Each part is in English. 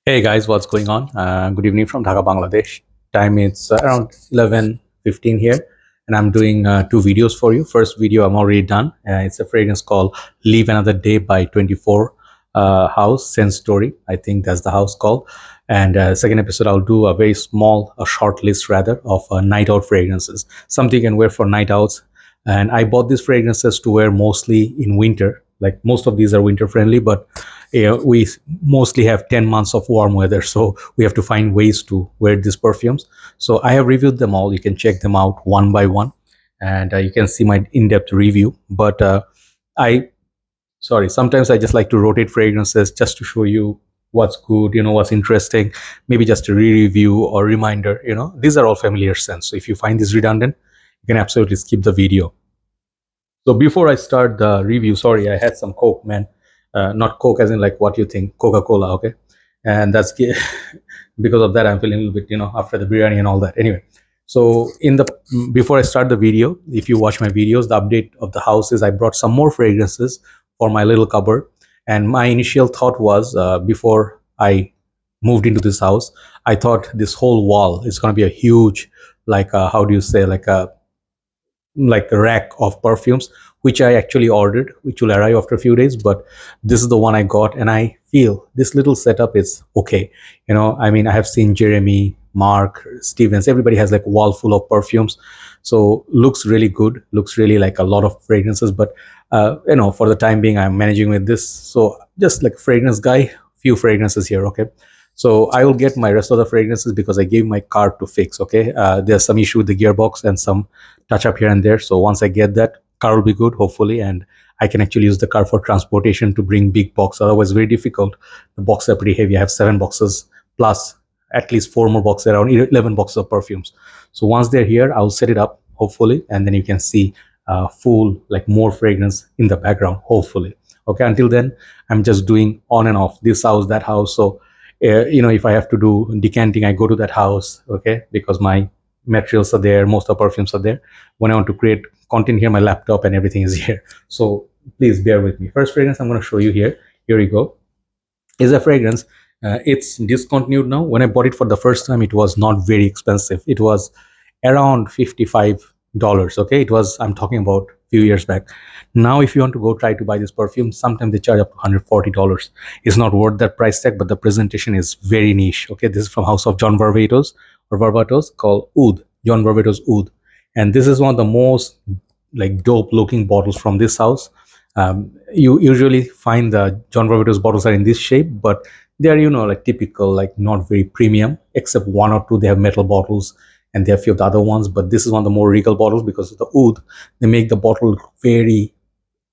Hey guys, what's going on? Good evening from Dhaka, Bangladesh. Time is around 11:15 here, and I'm doing two videos for you. First video I'm already done. It's a fragrance called "Live Another Day" by 24 House Sense Story. I think that's the house called. And second episode I'll do a very small, a short list rather of night out fragrances, something you can wear for night outs. And I bought these fragrances to wear mostly in winter. Like most of these are winter friendly, but we mostly have 10 months of warm weather, so we have to find ways to wear these perfumes. So I have reviewed them all. You can check them out one by one, and you can see my in-depth review. But I sorry, sometimes I just like to rotate fragrances just to show you what's good, what's interesting, maybe just a re-review or reminder. These are all familiar scents, so if you find this redundant, you can absolutely skip the video. So before I start the review, sorry, I had some Coke, man. Not Coke as in like what you think, Coca-Cola, okay? And that's because of that I'm feeling a little bit, after the biryani and all that. Anyway, so before I start the video, if you watch my videos, the update of the house is I brought some more fragrances for my little cupboard. And my initial thought was before I moved into this house, I thought this whole wall is going to be a huge, like how do you say, like a rack of perfumes, which I actually ordered, which will arrive after a few days. But this is the one I got, and I feel this little setup is okay. I mean, I have seen Jeremy, Mark, Stevens, everybody has like wall full of perfumes, so looks really good, looks really like a lot of fragrances. But for the time being, I'm managing with this. So just like fragrance guy, few fragrances here, okay. So I will get my rest of the fragrances because I gave my car to fix. Okay, there's some issue with the gearbox and some touch up here and there. So once I get that, car will be good, hopefully, and I can actually use the car for transportation to bring big box. Otherwise, very difficult. The boxes are pretty heavy. I have 7 boxes plus at least 4 more boxes, around 11 boxes of perfumes. So once they're here, I'll set it up, hopefully, and then you can see full, like more fragrance in the background, hopefully. Okay, until then, I'm just doing on and off, this house, that house. So if I have to do decanting, I go to that house, okay, because my materials are there, most of the perfumes are there. When I want to create content here, my laptop and everything is here. So please bear with me. First fragrance I'm going to show you here you go, is a fragrance. It's discontinued now. When I bought it for the first time, it was not very expensive. It was around $55. Okay, it was, I'm talking about a few years back. Now if you want to go try to buy this perfume, sometimes they charge up to $140. It's not worth that price tag, but the presentation is very niche. Okay, this is from house of John Varvatos, or Varvatos, called Oud, John Varvatos Oud. And this is one of the most like dope looking bottles from this house. You usually find the John Varvatos bottles are in this shape, but they are, like typical, like not very premium, except one or two they have metal bottles, and there are a few of the other ones. But this is one of the more regal bottles because of the oud. They make the bottle very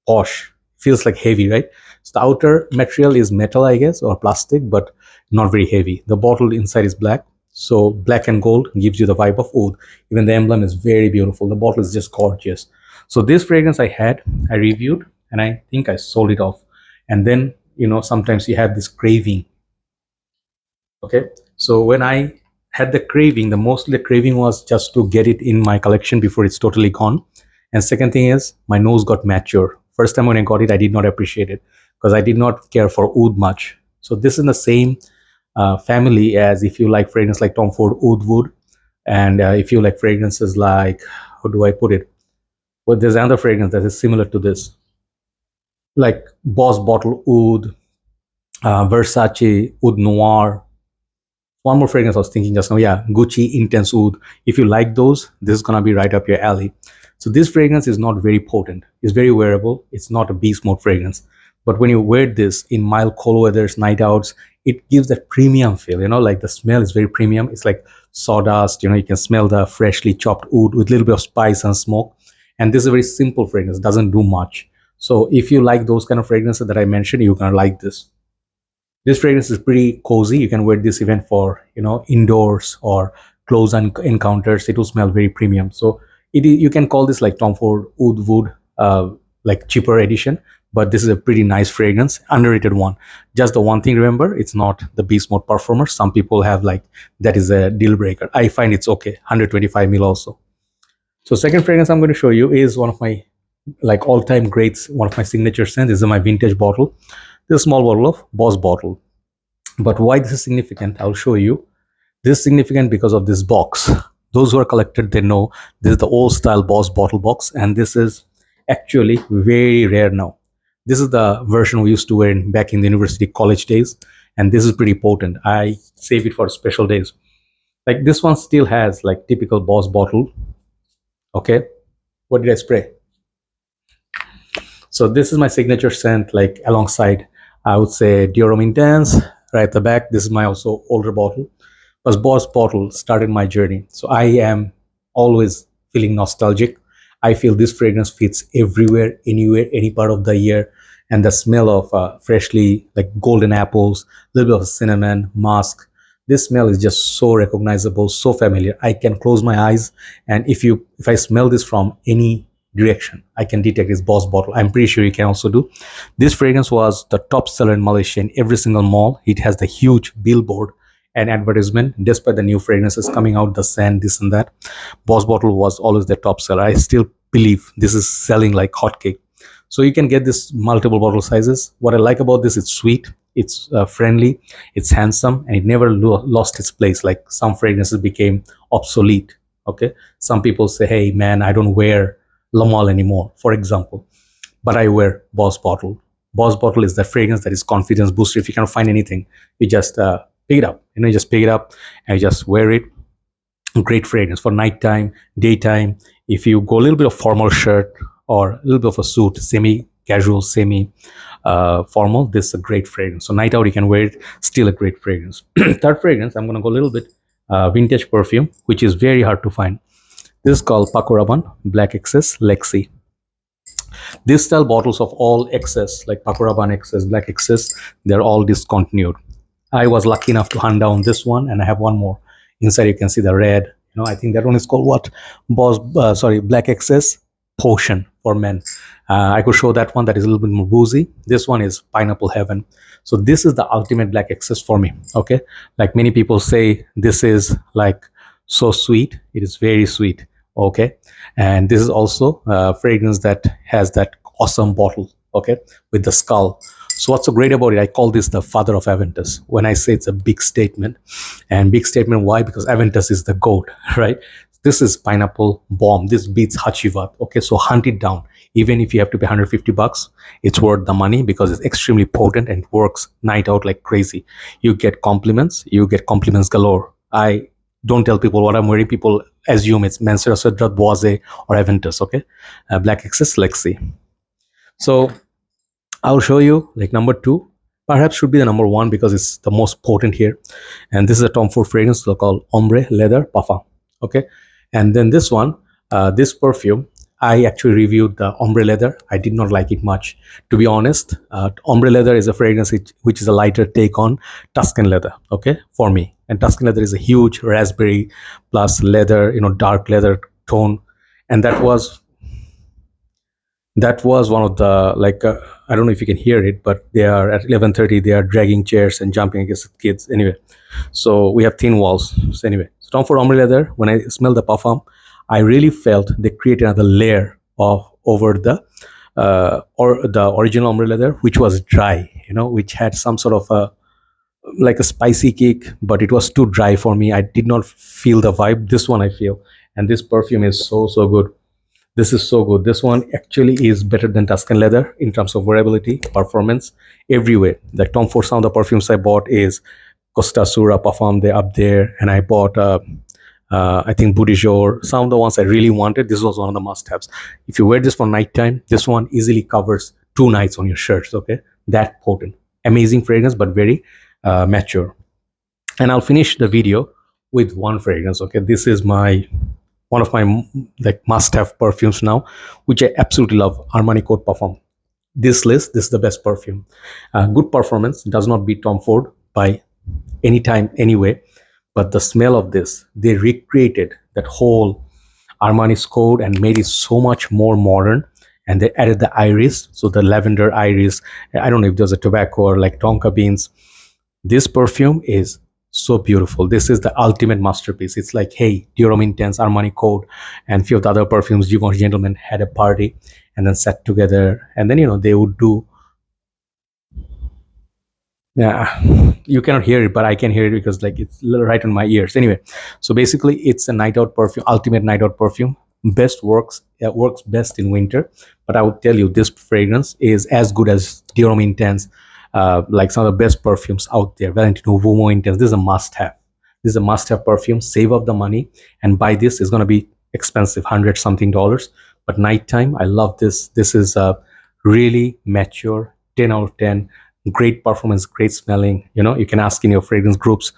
posh, feels like heavy, right? So the outer material is metal, I guess, or plastic, but not very heavy. The bottle inside is black, so black and gold gives you the vibe of oud. Even the emblem is very beautiful. The bottle is just gorgeous. So this fragrance I reviewed, and I think I sold it off. And then, sometimes you have this craving. Okay, so when I had the craving, the craving was just to get it in my collection before it's totally gone. And second thing is, my nose got mature. First time when I got it, I did not appreciate it because I did not care for oud much. So this is the same family as, if you like fragrance like Tom Ford Oud Wood, and if you like fragrances like, how do I put it? Well, there's another fragrance that is similar to this, like Boss Bottle Oud, Versace Oud Noir. One more fragrance I was thinking just now, yeah, Gucci Intense Oud. If you like those, this is gonna be right up your alley. So this fragrance is not very potent. It's very wearable. It's not a beast mode fragrance. But when you wear this in mild cold weathers, night outs, it gives that premium feel, like the smell is very premium. It's like sawdust, you can smell the freshly chopped oud with a little bit of spice and smoke. And this is a very simple fragrance, doesn't do much. So if you like those kind of fragrances that I mentioned, you're gonna like this. This fragrance is pretty cozy. You can wear this even for, indoors or close encounters. It will smell very premium. So you can call this like Tom Ford Oud Wood, like cheaper edition, but this is a pretty nice fragrance, underrated one. Just the one thing, remember, it's not the beast mode perfumer. Some people have like, that is a deal breaker. I find it's okay, 125 ml also. So second fragrance I'm going to show you is one of my like all-time greats, one of my signature scents. This is my vintage bottle. This small bottle of Boss Bottle. But why this is significant, I'll show you. This is significant because of this box. Those who are collected, they know this is the old style Boss bottle box, and this is actually very rare now. This is the version we used to wear back in the university college days, and this is pretty potent. I save it for special days. Like this one still has like typical Boss bottle. Okay, what did I spray? So this is my signature scent, like alongside, I would say, Dior Intense. Right at the back, this is my also older bottle. But Boss bottle started my journey. So I am always feeling nostalgic. I feel this fragrance fits everywhere, anywhere, any part of the year. And the smell of freshly like golden apples, a little bit of cinnamon, musk. This smell is just so recognizable, so familiar. I can close my eyes, and if I smell this from any direction, I can detect its Boss bottle. I'm pretty sure you can also do. This fragrance was the top seller in Malaysia in every single mall. It has the huge billboard and advertisement. Despite the new fragrances coming out, the scent, this and that, Boss bottle was always the top seller. I still believe this is selling like hotcake. So you can get this multiple bottle sizes. What I like about this, it's sweet, it's friendly, it's handsome, and it never lost its place. Like some fragrances became obsolete. Okay, some people say, hey man, I don't wear Lamal anymore, for example, but I wear Boss bottle. Boss bottle is the fragrance that is confidence booster. If you can't find anything, you just pick it up. You just pick it up and you just wear it. Great fragrance for nighttime, daytime. If you go a little bit of formal shirt or a little bit of a suit, semi-casual, semi-formal, this is a great fragrance. So night out, you can wear it, still a great fragrance. Third fragrance, I'm going to go a little bit vintage perfume, which is very hard to find. This is called Paco Rabanne Black XS Lexi. These style bottles of all XS, like Paco Rabanne XS, Black XS, they're all discontinued. I was lucky enough to hunt down this one, and I have one more. Inside you can see the red. I think that one is called what? Black XS Potion for men. I could show that one. That is a little bit more boozy. This one is Pineapple Heaven. So this is the ultimate Black XS for me. Okay, like many people say, this is like so sweet. It is very sweet. Okay, and this is also a fragrance that has that awesome bottle. Okay, with the skull. So what's so great about it? I call this the father of Aventus. When I say it's a big statement, and big statement, why? Because Aventus is the goat, right? This is pineapple bomb. This beats Hachivat. Okay, so hunt it down. Even if you have to pay $150, it's worth the money because it's extremely potent and works night out like crazy. You get compliments galore. I don't tell people what I'm wearing. People assume it's Mansour Sadrat, Boise, or Aventus. Okay, Black XS Lexi. So I'll show you like number 2, perhaps should be the number 1 because it's the most potent here. And this is a Tom Ford fragrance called Ombre Leather Parfum. Okay, and then this one, this perfume, I actually reviewed the Ombre Leather. I did not like it much, to be honest. Ombre Leather is a fragrance which is a lighter take on Tuscan leather. Okay, for me, and Tuscan leather is a huge raspberry plus leather, dark leather tone, and that was one of the like. I don't know if you can hear it, but they are at 11:30. They are dragging chairs and jumping against the kids. Anyway, so we have thin walls. So anyway, so Tom Ford Ombre Leather. When I smell the parfum, I really felt they created another layer of over the original Ombre Leather, which was dry. Which had some sort of a like a spicy kick, but it was too dry for me. I did not feel the vibe. This one I feel, and this perfume is so good. This is so good. This one actually is better than Tuscan leather in terms of wearability, performance, everywhere. The Tom Ford, some of the perfumes I bought is Costa Sura Parfum. They're up there, and I bought I think Boudijor. Some of the ones I really wanted. This was one of the must-haves. If you wear this for nighttime, this one easily covers 2 nights on your shirts. Okay, that potent, amazing fragrance, but very mature. And I'll finish the video with one fragrance. Okay, this is one of my like must-have perfumes now, which I absolutely love, Armani Code Parfum. This is the best perfume. Good performance does not beat Tom Ford by any time, anyway, but the smell of this, they recreated that whole Armani's code and made it so much more modern, and they added the iris, so the lavender iris. I don't know if there's a tobacco or like tonka beans. This perfume is so beautiful. This is the ultimate masterpiece. It's like, hey, Dior Intense, Armani Code, and few of the other perfumes, Givenchy Gentlemen had a party and then sat together, and then they would do Yeah, you cannot hear it, but I can hear it because like it's right on my ears. Anyway, so basically, it's a night out perfume, ultimate night out perfume. Best works works best in winter. But I would tell you, this fragrance is as good as Dior Intense, like some of the best perfumes out there. Valentino Vumo Intense. This is a must-have. This is a must-have perfume. Save up the money and buy this. It's gonna be expensive, $100 something dollars. But nighttime, I love this. This is a really mature, 10 out of 10, great performance, great smelling. You know, you can ask in your fragrance groups,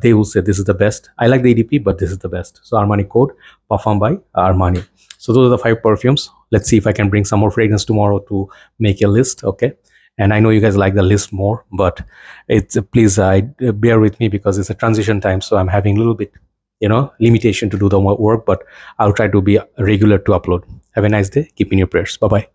they will say this is the best. I like the ADP, but this is the best. So Armani Code Parfum by Armani. So those are the 5 perfumes. Let's see if I can bring some more fragrance tomorrow to make a list. Okay. And I know you guys like the list more, but it's please bear with me because it's a transition time. So I'm having a little bit, limitation to do the work, but I'll try to be regular to upload. Have a nice day. Keep in your prayers. Bye bye.